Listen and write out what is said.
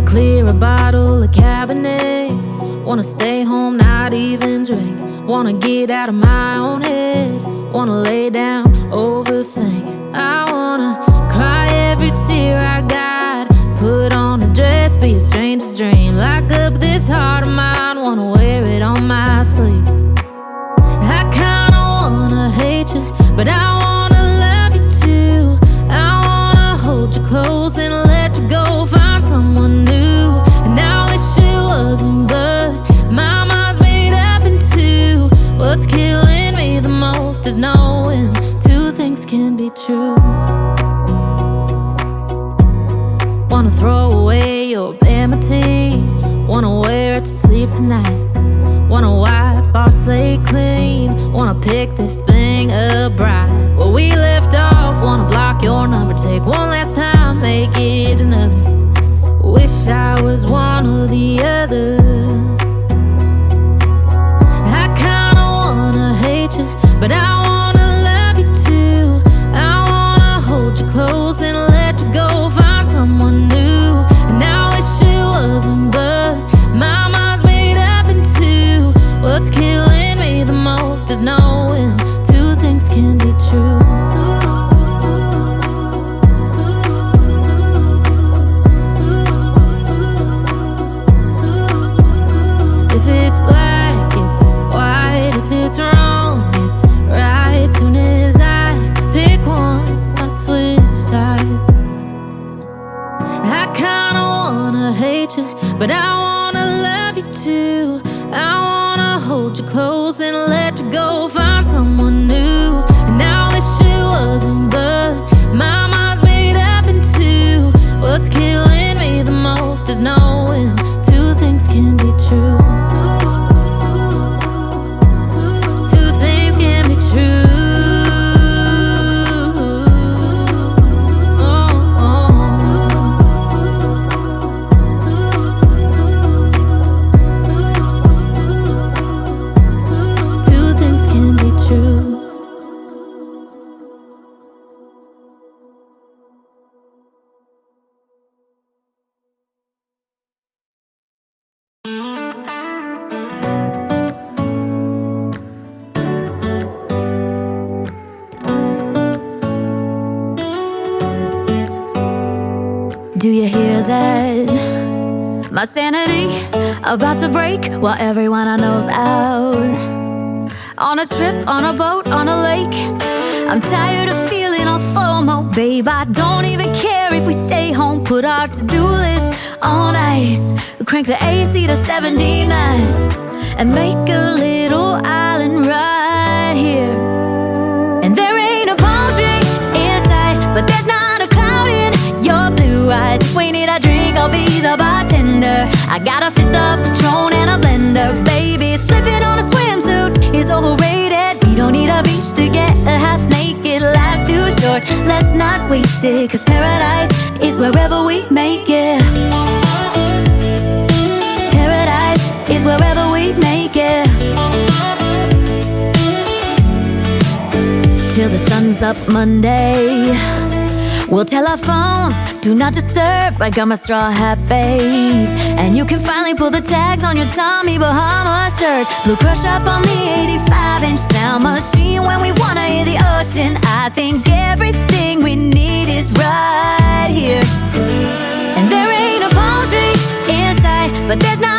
clear a bottle of Cabernet. Wanna stay home, not even drink. Wanna get out of my own head. Wanna lay down, overthink. I wanna cry every tear I got. Put on a dress, be a stranger's dream. Lock up this heart of mine, wanna wear it on my sleeve. I kinda wanna hate you, but I wanna love you too. I wanna hold you close and let you go, find someone new. And I wish it wasn't, but my mind's made up in two. What's killing me the most is knowing two things can be true. Wanna throw away your vanity. Wanna wear it to sleep tonight. Wanna wipe our slate clean. Wanna pick this thing up right where we left off. Wanna block your number, take one last time, make it another. Wish I was one or the other. I kinda wanna hate you, but I wanna love you too. I wanna hold you close and let you go, find someone new. And I wish it wasn't, but my mind's made up in two. What's killing me the most is knowing two things can be true. If it's black, it's white. If it's wrong, it's right. Soon as I pick one, I switch sides. I kinda wanna hate you, but I wanna love you too. I wanna hold you close and let you go, find someone new. And I wish it wasn't, but my mind's made up in two. What's killing me the most is knowing two things can be true. Two things can be true. Do you hear that? My sanity about to break while everyone I know's out. On a trip, on a boat, on a lake. I'm tired of feeling all FOMO, babe. I don't even care if we stay home. Put our to-do list on ice. Crank the AC to 79 and make a little island right here. And there ain't a palm tree in sight, but there's not a cloud in your blue eyes. If we need a drink, I'll be the bartender. I got a fifth of Patron and a blender. Baby, slipping on a swimsuit is overrated. We don't need a beach to get half naked. Life's too short, let's not waste it. Cause paradise is wherever we make it. Paradise is wherever we make it. Till the sun's up Monday, we'll tell our phones, do not disturb. I got my straw hat, babe. And you can finally pull the tags on your Tommy Bahama shirt. Blue crush up on the 85-inch sound machine when we wanna hear the ocean. I think everything we need is right here. And there ain't a palm tree in sight, but there's not